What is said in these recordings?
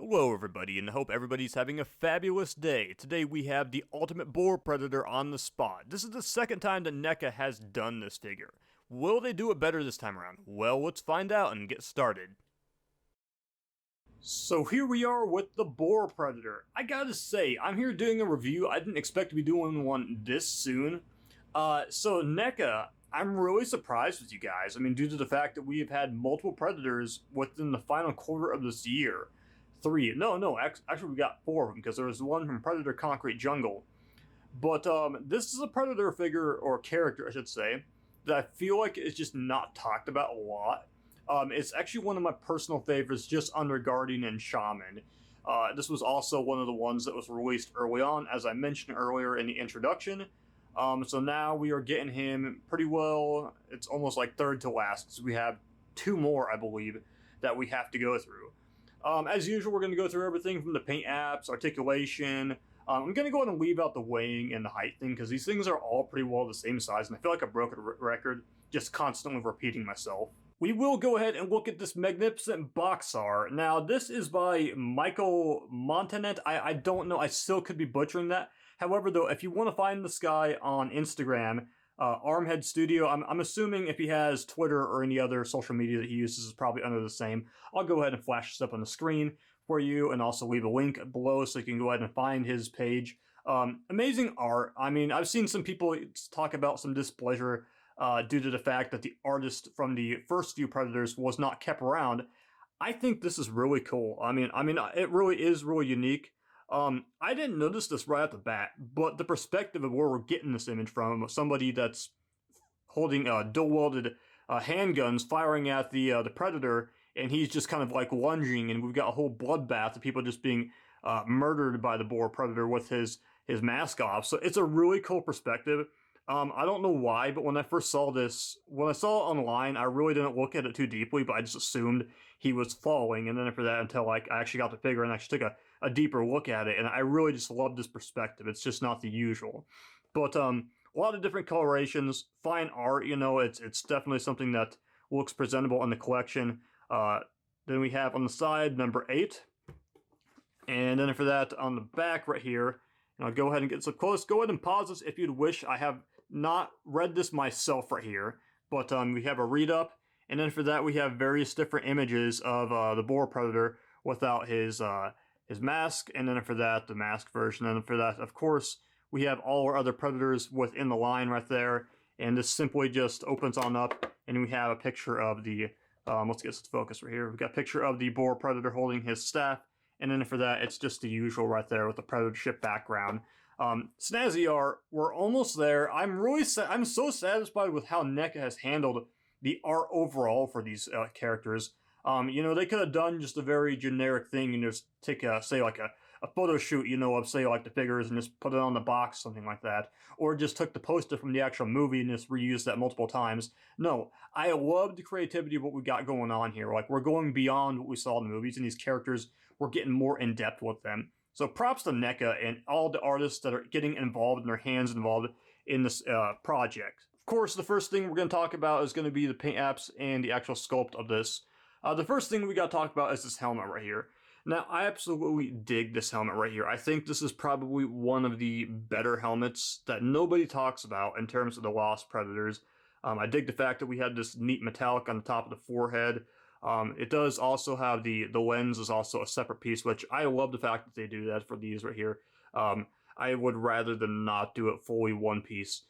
Hello everybody, and I hope everybody's having a fabulous day. Today we have the Ultimate Boar Predator on the spot. This is the second time that NECA has done this figure. Will they do it better this time around? Well, let's find out and get started. So here we are with the Boar Predator. I gotta say, I'm here doing a review. I didn't expect to be doing one this soon. So NECA, I'm really surprised with you guys. I mean, due to the fact that we have had multiple Predators within the final quarter of this year. Actually we got 4 of them, because there was one from Predator Concrete Jungle. But this is a Predator figure, or character I should say, that I feel like is just not talked about a lot. It's actually one of my personal favorites, just under Guardian and Shaman. This was also one of the ones that was released early on, as I mentioned earlier in the introduction. So now we are getting him pretty well. It's almost like third to last, because we have 2 more, I believe, that we have to go through. As usual, we're going to go through everything from the paint apps, articulation. I'm going to go ahead and leave out the weighing and the height thing, because these things are all pretty well the same size, and I feel like I broke a record just constantly repeating myself. We will go ahead and look at this magnificent box art. Now, this is by Michael Montenat. I don't know. I still could be butchering that. However, though, if you want to find this guy on Instagram, Armhead Studio, I'm assuming if he has Twitter or any other social media that he uses is probably under the same. I'll go ahead and flash this up on the screen for you, and also leave a link below so you can go ahead and find his page. Amazing art. I mean, I've seen some people talk about some displeasure due to the fact that the artist from the first few Predators was not kept around. I think this is really cool. I mean, it really is really unique. I didn't notice this right off the bat, but the perspective of where we're getting this image from, somebody that's holding dual-wielded handguns firing at the Predator, and he's just kind of like lunging, and we've got a whole bloodbath of people just being murdered by the Boar Predator with his mask off. So it's a really cool perspective. I don't know why, but when I first saw this, when I saw it online, I really didn't look at it too deeply, but I just assumed he was falling, and then after that, until like I actually got the figure and actually took a deeper look at it, and I really just love this perspective. It's just not the usual. But a lot of different colorations, fine art, you know, it's definitely something that looks presentable in the collection. Then we have on the side, number 8. And then for that, on the back right here, and I'll go ahead and get so close. Go ahead and pause this if you'd wish. I have not read this myself right here, but we have a read-up, and then for that we have various different images of the Boar Predator without his mask, and then for that, the mask version, and then for that, of course, we have all our other Predators within the line right there, and this simply just opens on up, and we have a picture of the, let's get this to focus right here, we've got a picture of the Boar Predator holding his staff, and then for that, it's just the usual right there with the Predator ship background. Snazzy art, we're almost there. I'm so satisfied with how NECA has handled the art overall for these characters. You know, they could have done just a very generic thing and just take say like a photo shoot, you know, of say like the figures and just put it on the box, something like that. Or just took the poster from the actual movie and just reused that multiple times. No, I love the creativity of what we got going on here. Like, we're going beyond what we saw in the movies, and these characters, we're getting more in-depth with them. So props to NECA and all the artists that are getting involved and their hands involved in this project. Of course, the first thing we're going to talk about is going to be the paint apps and the actual sculpt of this. The first thing we got to talk about is this helmet right here. Now, I absolutely dig this helmet right here. I think this is probably one of the better helmets that nobody talks about in terms of the Lost Predators. I dig the fact that we had this neat metallic on the top of the forehead. It does also have the lens is also a separate piece, which I love the fact that they do that for these right here. I would rather them not do it fully one piece.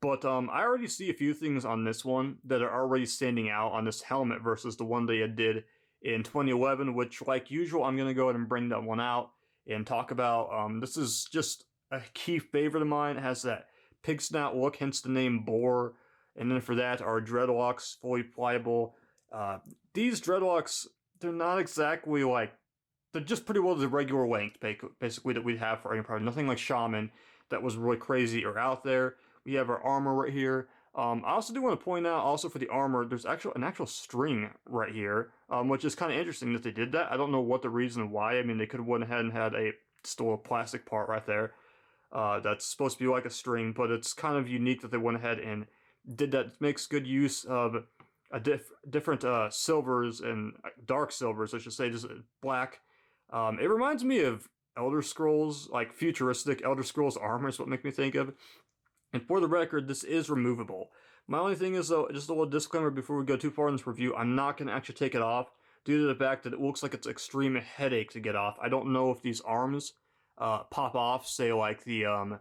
But I already see a few things on this one that are already standing out on this helmet versus the one they did in 2011, which, like usual, I'm going to go ahead and bring that one out and talk about. This is just a key favorite of mine. It has that pig snout look, hence the name Boar. And then for that, our dreadlocks, fully pliable. These dreadlocks, they're not exactly like, they're just pretty well the regular length, basically, that we'd have for any product. Nothing like Shaman that was really crazy or out there. We have our armor right here. I also do want to point out, also for the armor, there's an actual string right here, which is kind of interesting that they did that. I don't know what the reason why. I mean, they could have went ahead and had still a plastic part right there that's supposed to be like a string, but it's kind of unique that they went ahead and did that. It makes good use of different silvers and dark silvers, I should say, just black It reminds me of Elder Scrolls, like futuristic Elder Scrolls armor is what make me think of. And for the record, this is removable. My only thing is, though, just a little disclaimer before we go too far in this review, I'm not going to actually take it off due to the fact that it looks like it's extreme headache to get off. I don't know if these arms pop off, say like the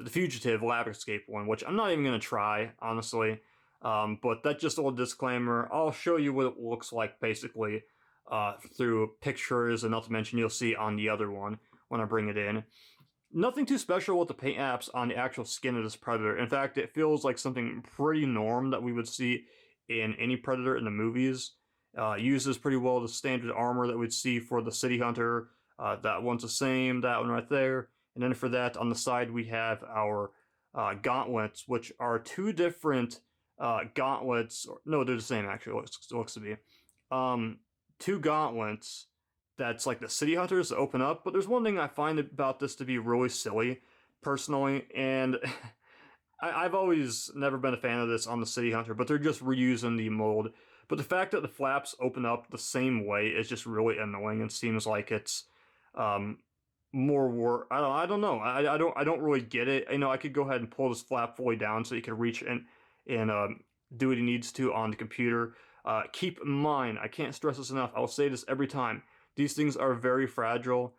Fugitive Lab Escape one, which I'm not even going to try, honestly. But that's just a little disclaimer. I'll show you what it looks like, basically, through pictures, and not to mention you'll see on the other one when I bring it in. Nothing too special with the paint apps on the actual skin of this Predator. In fact, it feels like something pretty norm that we would see in any Predator in the movies. Uses pretty well the standard armor that we'd see for the City Hunter. That one's the same, that one right there. And then for that, on the side, we have our gauntlets, which are two different gauntlets. No, they're the same, actually, it looks to be. Two gauntlets that's like the City Hunters open up, but there's one thing I find about this to be really silly, personally, and I've always never been a fan of this on the City Hunter, but they're just reusing the mold. But the fact that the flaps open up the same way is just really annoying, and seems like it's more work. I don't know. I don't really get it. You know, I could go ahead and pull this flap fully down so you can reach and do what he needs to on the computer. Keep in mind, I can't stress this enough. I will say this every time. These things are very fragile.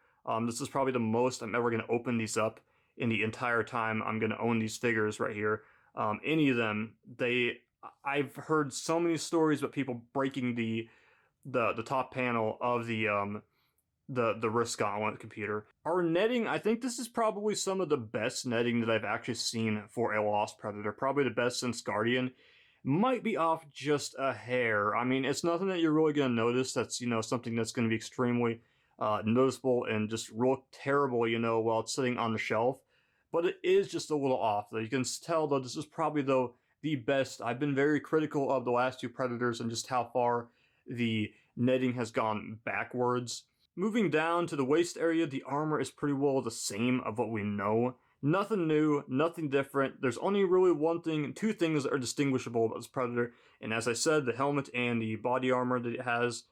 This is probably the most I'm ever going to open these up in the entire time I'm going to own these figures right here. Any of them, I've heard so many stories about people breaking the top panel of the wrist gauntlet computer. Our netting, I think this is probably some of the best netting that I've actually seen for a Lost Predator. Probably the best since Guardian. Might be off just a hair. I mean, it's nothing that you're really going to notice that's, you know, something that's going to be extremely noticeable and just real terrible, you know, while it's sitting on the shelf. But it is just a little off, though. You can tell, though, this is probably, though, the best. I've been very critical of the last two Predators and just how far the netting has gone backwards. Moving down to the waist area, the armor is pretty well the same of what we know. Nothing new, nothing different. There's only really two things that are distinguishable about this Predator. And as I said, the helmet and the body armor that it has.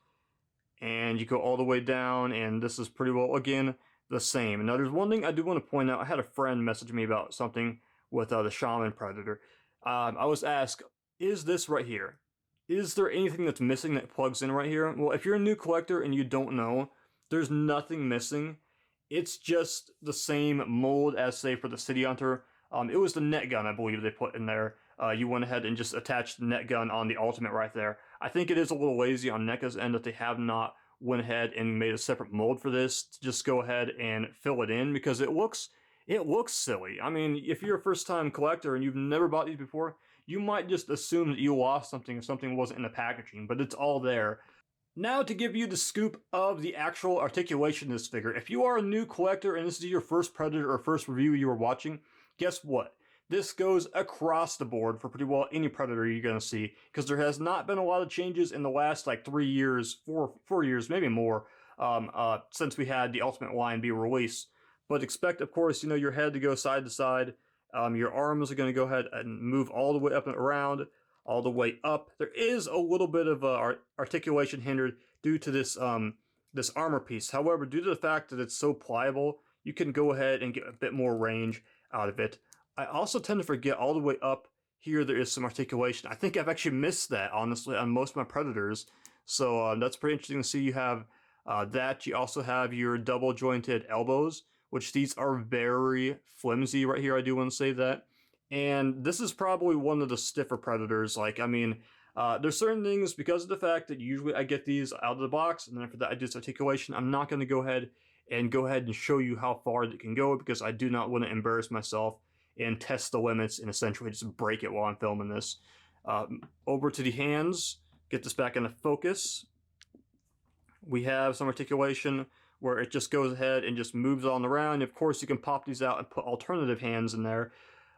And you go all the way down, and this is pretty well, again, the same. Now, there's one thing I do want to point out. I had a friend message me about something with the Shaman Predator. I was asked, is this right here? Is there anything that's missing that plugs in right here? Well, if you're a new collector and you don't know, there's nothing missing. It's just the same mold as, say, for the City Hunter. It was the net gun, I believe, they put in there. You went ahead and just attached the net gun on the Ultimate right there. I think it is a little lazy on NECA's end that they have not went ahead and made a separate mold for this to just go ahead and fill it in, because it looks silly. I mean, if you're a first-time collector and you've never bought these before, you might just assume that you lost something if something wasn't in the packaging, but it's all there. Now to give you the scoop of the actual articulation of this figure. If you are a new collector and this is your first Predator or first review you are watching, guess what? This goes across the board for pretty well any Predator you're going to see, because there has not been a lot of changes in the last like 3 years, 4 years, maybe more, since we had the Ultimate line be released. But expect, of course, you know, your head to go side to side. Your arms are going to go ahead and move all the way up and around, all the way up. There is a little bit of articulation hindered due to this this armor piece. However, due to the fact that it's so pliable, you can go ahead and get a bit more range out of it. I also tend to forget all the way up here there is some articulation. I think I've actually missed that, honestly, on most of my Predators. So that's pretty interesting to see. You have that. You also have your double jointed elbows, which these are very flimsy right here. I do want to say that. And this is probably one of the stiffer Predators. Like, I mean, there's certain things, because of the fact that usually I get these out of the box, and then after that I do this articulation, I'm not going to go ahead and show you how far it can go, because I do not want to embarrass myself and test the limits and essentially just break it while I'm filming this. Over to the hands, get this back into focus. We have some articulation where it just goes ahead and just moves on around. Of course, you can pop these out and put alternative hands in there.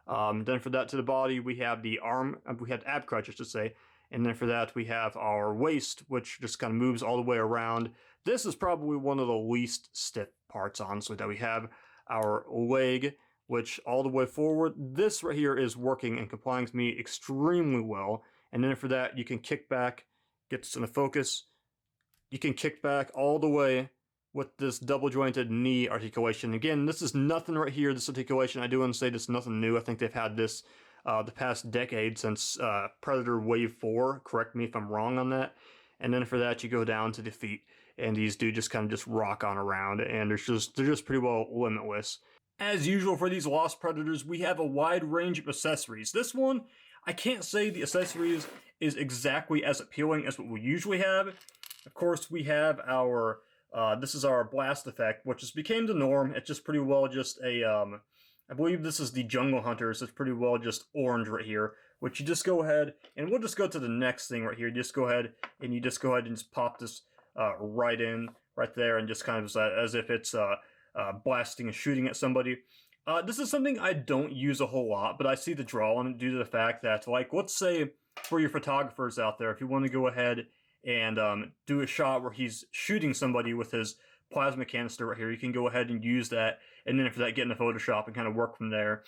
Then for that, to the body, we have the arm, we have ab crutch, I should say. And then for that, we have our waist, which just kind of moves all the way around. This is probably one of the least stiff parts, honestly, that we have. Our leg, which all the way forward, this right here is working and complying to me extremely well. And then for that, you can kick back, get this into focus. You can kick back all the way with this double jointed knee articulation. Again, this is nothing right here, this articulation. I do want to say this is nothing new. I think they've had this the past decade since Predator Wave 4. Correct me if I'm wrong on that. And then for that, you go down to the feet, and these do just kind of just rock on around, and they're just pretty well limitless. As usual for these Lost Predators, we have a wide range of accessories. This one, I can't say the accessories is exactly as appealing as what we usually have. Of course, we have our, this is our blast effect, which just became the norm. It's just pretty well just a, I believe this is the Jungle Hunters. It's pretty well just orange right here, which you just go ahead, and we'll just go to the next thing right here. Just go ahead and just pop this right in, right there, and just kind of as if it's blasting and shooting at somebody. This is something I don't use a whole lot, but I see the draw on it due to the fact that, like, let's say for your photographers out there, if you want to go ahead and do a shot where he's shooting somebody with his plasma canister right here, you can go ahead and use that, and then for that, get into Photoshop and kind of work from there.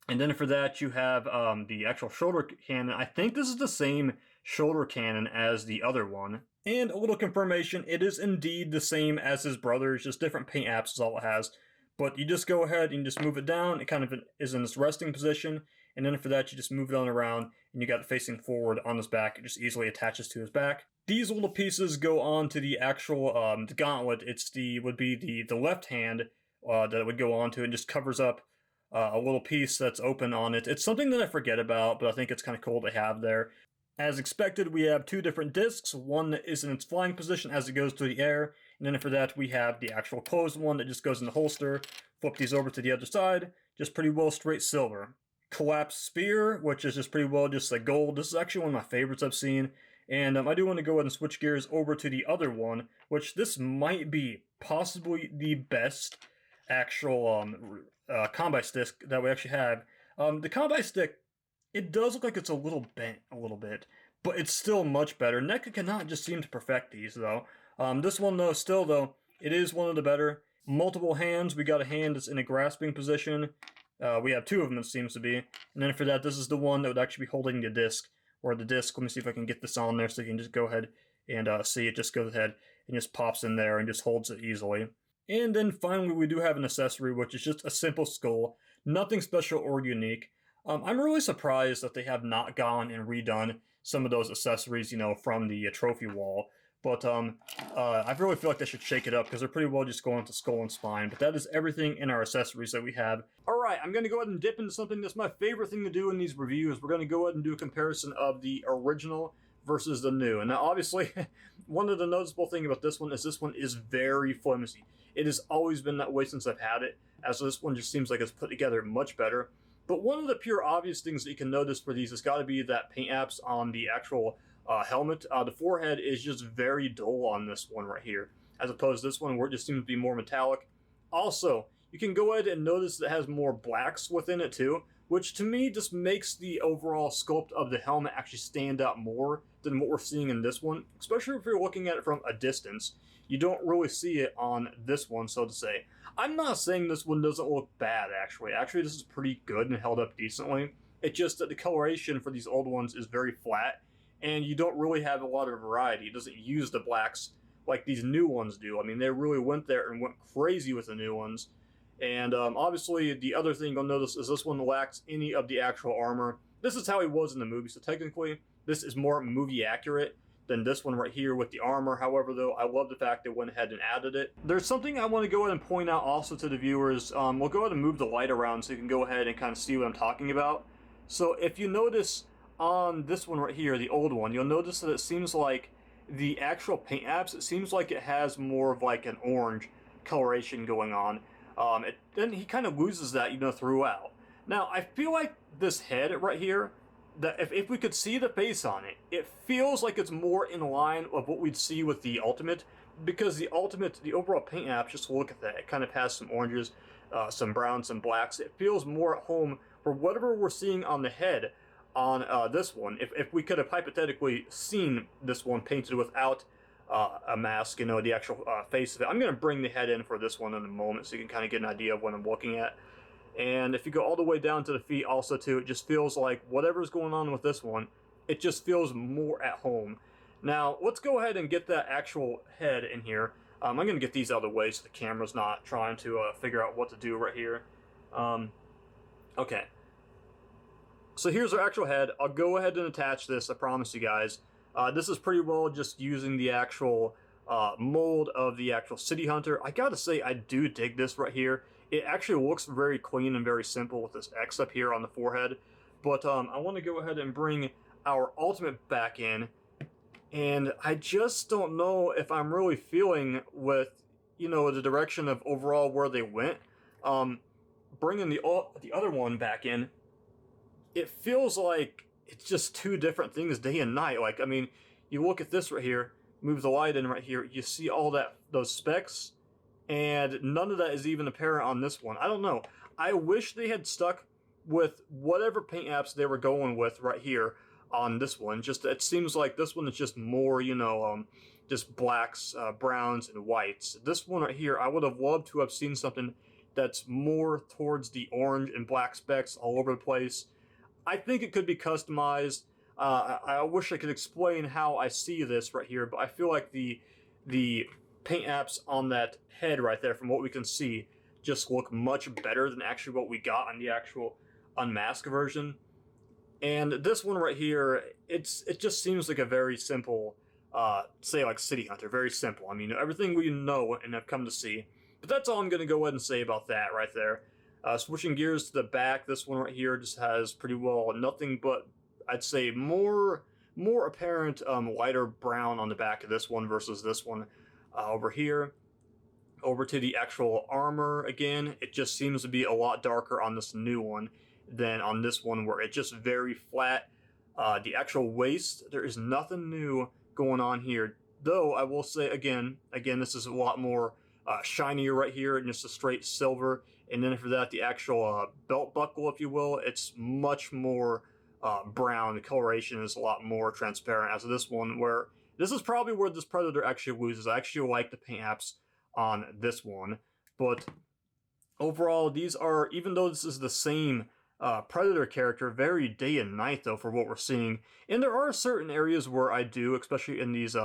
And then for that, you have the actual shoulder cannon. I think this is the same shoulder cannon as the other one. And a little confirmation, it is indeed the same as his brother. It's just different paint apps is all it has. But you just go ahead and just move it down. It kind of is in this resting position. And then for that, you just move it on around, and you got it facing forward on his back. It just easily attaches to his back. These little pieces go on to the actual the gauntlet. Would be the left hand that it would go on to, and just covers up a little piece that's open on it. It's something that I forget about, but I think it's kind of cool to have there. As expected, we have two different discs. One that is in its flying position as it goes through the air, and then for that we have the actual closed one that just goes in the holster. Flip these over to the other side, just pretty well straight silver. Collapsed spear, which is just pretty well just like gold. This is actually one of my favorites I've seen. And I do want to go ahead and switch gears over to the other one, which this might be possibly the best actual combat stick that we actually have. The combat stick, it does look like it's a little bent a little bit, but it's still much better. NECA cannot just seem to perfect these though. This one though, it is one of the better. Multiple hands. We got a hand that's in a grasping position. We have two of them, it seems to be. And then for that, this is the one that would actually be holding the disc. Or the disc. Let me see if I can get this on there so you can just go ahead and see it. Just goes ahead and just pops in there and just holds it easily. And then finally, we do have an accessory, which is just a simple skull. Nothing special or unique. I'm really surprised that they have not gone and redone some of those accessories, from the trophy wall. But I really feel like they should shake it up because they're pretty well just going to skull and spine. But that is everything in our accessories that we have. Alright, I'm going to go ahead and dip into something that's my favorite thing to do in these reviews. We're going to go ahead and do a comparison of the original versus the new. And now obviously, one of the noticeable things about this one is very flimsy. It has always been that way since I've had it, as this one just seems like it's put together much better. But one of the pure obvious things that you can notice for these has got to be that paint apps on the actual helmet. The forehead is just very dull on this one right here, as opposed to this one where it just seems to be more metallic. Also, you can go ahead and notice that it has more blacks within it too, which to me just makes the overall sculpt of the helmet actually stand out more than what we're seeing in this one, especially if you're looking at it from a distance. You don't really see it on this one, so to say. I'm not saying this one doesn't look bad, actually. Actually, this is pretty good and held up decently. It's just that the coloration for these old ones is very flat, and you don't really have a lot of variety. It doesn't use the blacks like these new ones do. I mean, they really went there and went crazy with the new ones. And obviously, the other thing you'll notice is this one lacks any of the actual armor. This is how he was in the movie, so technically, this is more movie accurate than this one right here with the armor. However, though, I love the fact they went ahead and added it. There's something I want to go ahead and point out also to the viewers. We'll go ahead and move the light around so you can go ahead and kind of see what I'm talking about. So if you notice on this one right here, the old one, you'll notice that it seems like the actual paint apps, it seems like it has more of like an orange coloration going on. Then he kind of loses that, throughout. Now, I feel like this head right here, that if we could see the face on it, it feels like it's more in line of what we'd see with the Ultimate, because the Ultimate, the overall paint app, just look at that, it kind of has some oranges, some browns, some blacks. It feels more at home for whatever we're seeing on the head on this one. If we could have hypothetically seen this one painted without a mask, the actual face of it. I'm going to bring the head in for this one in a moment so you can kind of get an idea of what I'm looking at. And if you go all the way down to the feet also too, it just feels like whatever's going on with this one, it just feels more at home. Now, let's go ahead and get that actual head in here. I'm going to get these out of the way so the camera's not trying to figure out what to do right here. Okay. So here's our actual head. I'll go ahead and attach this, I promise you guys. This is pretty well just using the actual mold of the actual City Hunter. I gotta say, I do dig this right here. It actually looks very clean and very simple with this X up here on the forehead. But I want to go ahead and bring our Ultimate back in. And I just don't know if I'm really feeling with, you know, the direction of overall where they went. Bringing the other one back in, it feels like it's just two different things day and night. Like, I mean, you look at this right here, move the light in right here, you see all those specks, and none of that is even apparent on this one. I don't know. I wish they had stuck with whatever paint apps they were going with right here on this one. Just, it seems like this one is just more, you know, just blacks, browns, and whites. This one right here, I would have loved to have seen something that's more towards the orange and black specks all over the place. I think it could be customized. I wish I could explain how I see this right here, but I feel like the paint apps on that head right there, from what we can see, just look much better than actually what we got on the actual unmasked version. And this one right here, it just seems like a very simple, say like City Hunter, very simple. I mean, everything we know and have come to see. But that's all I'm going to go ahead and say about that right there. Switching gears to the back, this one right here just has pretty well nothing but, I'd say, more apparent lighter brown on the back of this one versus this one over here. Over to the actual armor, again, it just seems to be a lot darker on this new one than on this one, where it's just very flat. The actual waist, there is nothing new going on here. Though, I will say, again, this is a lot more shinier right here, and just a straight silver. And then for that, the actual belt buckle, if you will, it's much more brown. The coloration is a lot more transparent as this one, where this is probably where this Predator actually loses. I actually like the paint apps on this one. But overall, these are, even though this is the same Predator character, very day and night, though, for what we're seeing. And there are certain areas where I do, especially in these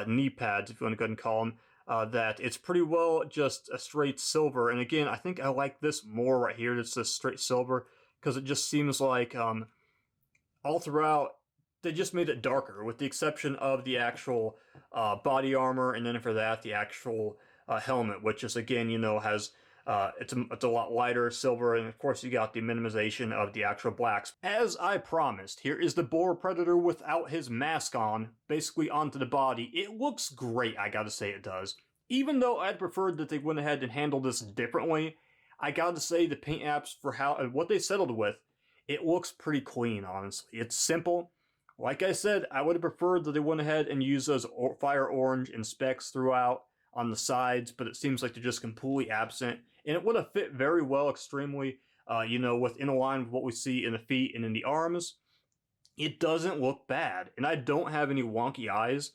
knee pads, if you want to go ahead and call them, that it's pretty well just a straight silver. And again, I think I like this more right here. It's this straight silver, because it just seems like all throughout they just made it darker, with the exception of the actual body armor, and then for that the actual helmet, which is, again, you know, has it's a lot lighter silver, and of course you got the minimization of the actual blacks. As I promised, here is the Boar Predator without his mask on, basically onto the body. It looks great, I gotta say it does. Even though I'd preferred that they went ahead and handled this differently, I gotta say the paint apps for what they settled with, it looks pretty clean, honestly. It's simple. Like I said, I would have preferred that they went ahead and used those fire orange and specks throughout on the sides, but it seems like they're just completely absent. And it would have fit very well, extremely, you know, in line with what we see in the feet and in the arms. It doesn't look bad, and I don't have any wonky eyes.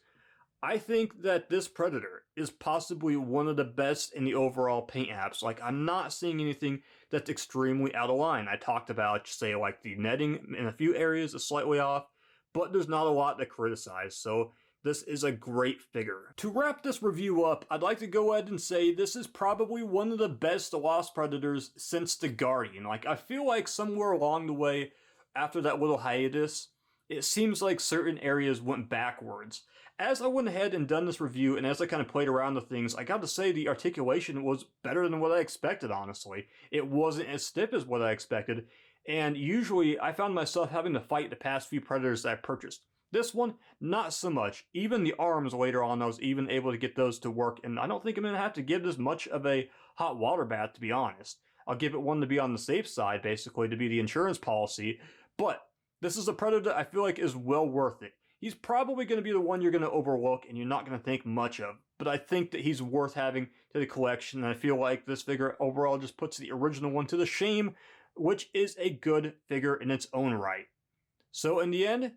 I think that this Predator is possibly one of the best in the overall paint apps. Like, I'm not seeing anything that's extremely out of line. I talked about, say, like the netting in a few areas is slightly off, but there's not a lot to criticize, so this is a great figure. To wrap this review up, I'd like to go ahead and say this is probably one of the best Lost Predators since the Guardian. Like, I feel like somewhere along the way, after that little hiatus, it seems like certain areas went backwards. As I went ahead and done this review, and as I kind of played around with things, I got to say the articulation was better than what I expected, honestly. It wasn't as stiff as what I expected, and usually I found myself having to fight the past few Predators that I purchased. This one, not so much. Even the arms later on, I was even able to get those to work, and I don't think I'm going to have to give this much of a hot water bath, to be honest. I'll give it one to be on the safe side, basically, to be the insurance policy, but this is a Predator I feel like is well worth it. He's probably going to be the one you're going to overlook and you're not going to think much of, but I think that he's worth having to the collection, and I feel like this figure overall just puts the original one to the shame, which is a good figure in its own right. So in the end,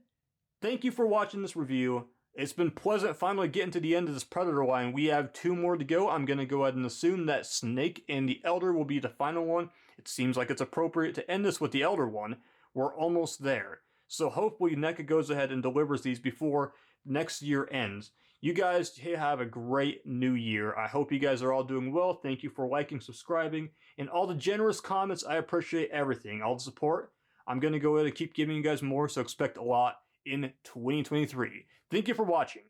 thank you for watching this review. It's been pleasant finally getting to the end of this Predator line. We have 2 more to go. I'm going to go ahead and assume that Snake and the Elder will be the final one. It seems like it's appropriate to end this with the Elder one. We're almost there. So hopefully NECA goes ahead and delivers these before next year ends. You guys have a great new year. I hope you guys are all doing well. Thank you for liking, subscribing, and all the generous comments. I appreciate everything, all the support. I'm going to go ahead and keep giving you guys more, so expect a lot in 2023. Thank you for watching.